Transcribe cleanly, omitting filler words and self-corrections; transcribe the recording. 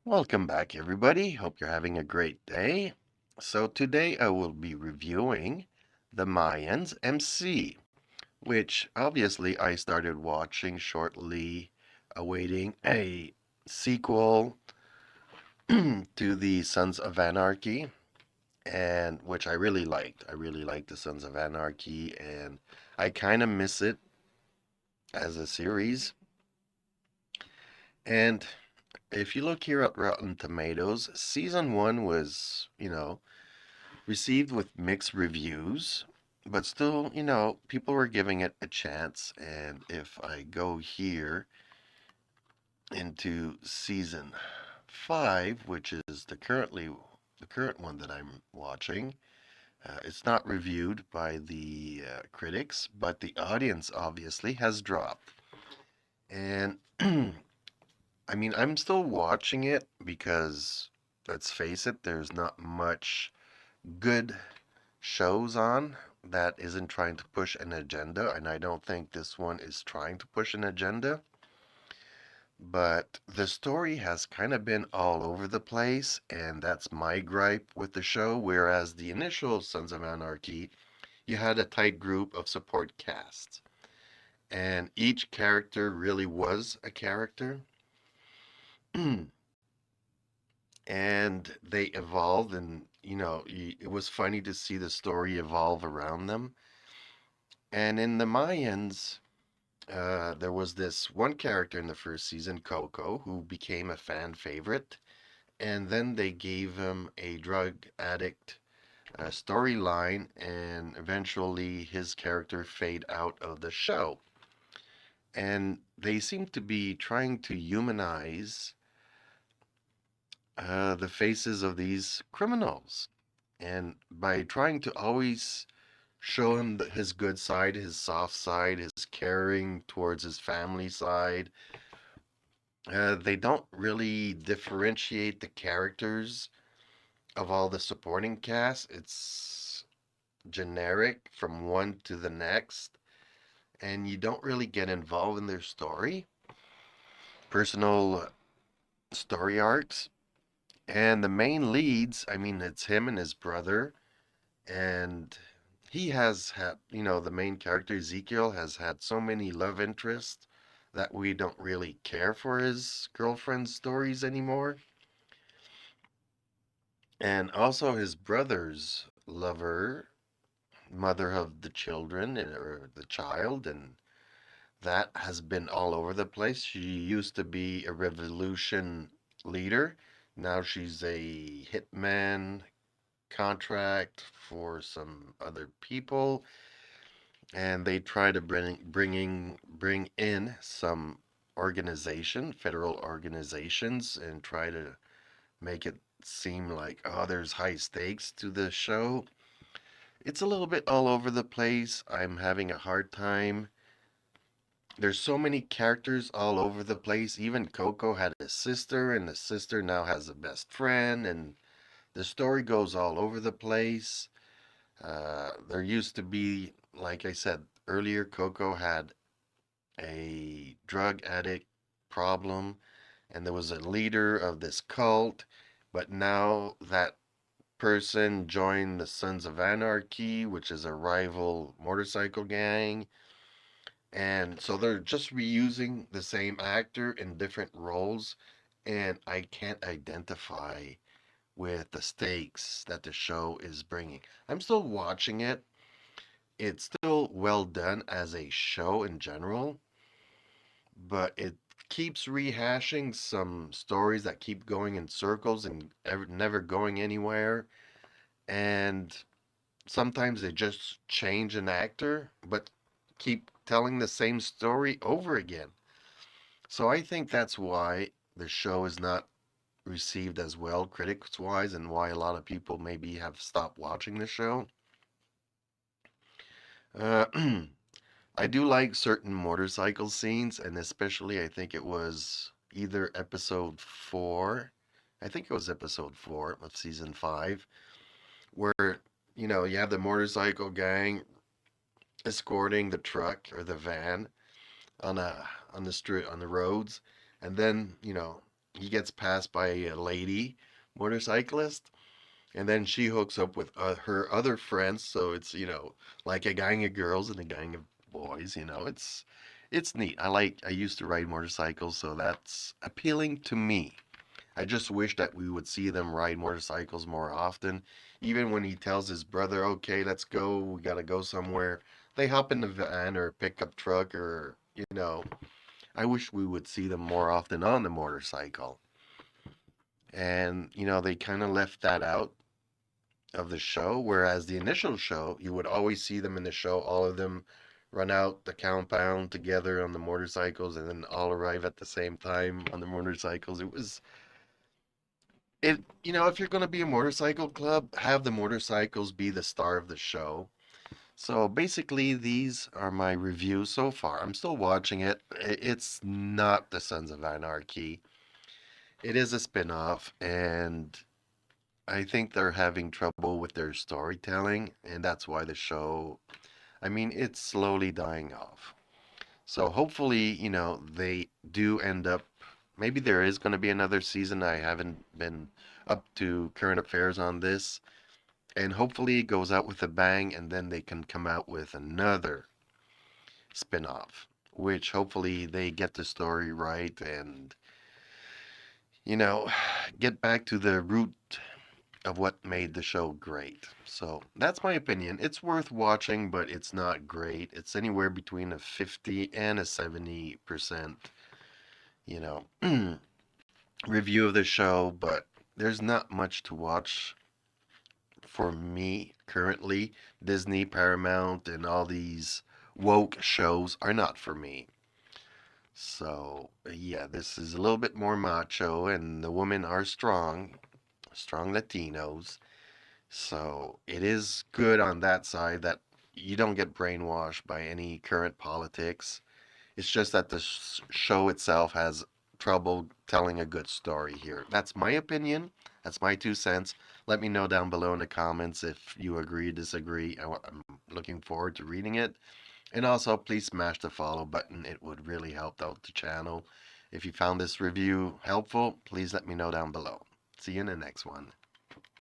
Welcome back, everybody. Hope you're having a great day. So, today I will be reviewing the Mayans MC, which obviously I started watching shortly, awaiting a sequel to the Sons of Anarchy, and which I really liked. I really liked the Sons of Anarchy, and I kind of miss it as a series. And if you look here at Rotten Tomatoes, season one was, received with mixed reviews, but still, people were giving it a chance. And if I go here into season five, which is the current one that I'm watching, it's not reviewed by the critics, but the audience obviously has dropped. And I mean, I'm still watching it because let's face it, there's not much good shows on that isn't trying to push an agenda, and I don't think this one is trying to push an agenda. But the story has kind of been all over the place, and that's my gripe with the show. Whereas the initial Sons of Anarchy, you had a tight group of support casts, and each character really was a character. And they evolved, and it was funny to see the story evolve around them. And in the Mayans, there was this one character in the first season, Coco, who became a fan favorite, and then they gave him a drug addict storyline, and eventually his character fade out of the show. And they seem to be trying to humanize the faces of these criminals, and by trying to always show him his good side, his soft side, his caring towards his family side. They don't really differentiate the characters of all the supporting cast. It's generic from one to the next, and you don't really get involved in their story, personal story arcs. And the main leads, I mean, it's him and his brother, and he has had, the main character, Ezekiel, has had so many love interests that we don't really care for his girlfriend's stories anymore. And also his brother's lover, mother of the children or the child, and that has been all over the place. She used to be a revolution leader. Now she's a hitman contract for some other people, and they try to bring in some federal organizations, and try to make it seem like, oh, there's high stakes to the show. It's a little bit all over the place. I'm having a hard time. There's so many characters all over the place. Even Coco had a sister, and the sister now has a best friend, and the story goes all over the place. There used to be, like I said earlier, Coco had a drug addict problem, and there was a leader of this cult, but now that person joined the Sons of Anarchy, which is a rival motorcycle gang. And so they're just reusing the same actor in different roles, and I can't identify with the stakes that the show is bringing. I'm still watching it. It's still well done as a show in general, but it keeps rehashing some stories that keep going in circles and never going anywhere. And sometimes they just change an actor, but keep telling the same story over again. So I think that's why the show is not received as well critics wise, and why a lot of people maybe have stopped watching the show. Uh, I do like certain motorcycle scenes, and especially I think it was either episode four. I think it was episode four of season five, where you have the motorcycle gang escorting the truck or the van on the street on the roads, and then he gets passed by a lady motorcyclist, and then she hooks up with her other friends. So it's like a gang of girls and a gang of boys. It's neat. I used to ride motorcycles, so that's appealing to me. I just wish that we would see them ride motorcycles more often. Even when he tells his brother, "Okay, let's go. We gotta go somewhere." They hop in the van or pickup truck, or I wish we would see them more often on the motorcycle. And they kind of left that out of the show, whereas the initial show, you would always see them in the show, all of them run out the compound together on the motorcycles and then all arrive at the same time on the motorcycles. If you're going to be a motorcycle club, have the motorcycles be the star of the show. So basically, these are my reviews so far. I'm still watching it. It's not the Sons of Anarchy. It is a spin-off, and I think they're having trouble with their storytelling, and that's why the show, I mean, it's slowly dying off. So hopefully, they do end up, maybe there is going to be another season. I haven't been up to current affairs on this. And hopefully it goes out with a bang, and then they can come out with another spin-off, which hopefully they get the story right and, you know, get back to the root of what made the show great. So that's my opinion. It's worth watching, but it's not great. It's anywhere between a 50 and a 70%, you know, review of the show, but there's not much to watch for me currently. Disney, Paramount, and all these woke shows are not for me. So, yeah, this is a little bit more macho, and the women are strong, strong Latinos. So it is good on that side that you don't get brainwashed by any current politics. It's just that the show itself has trouble telling a good story here. That's my opinion. That's my 2 cents. Let me know down below in the comments if you agree, disagree. I'm looking forward to reading it. And also, please smash the follow button. It would really help out the channel. If you found this review helpful, please let me know down below. See you in the next one.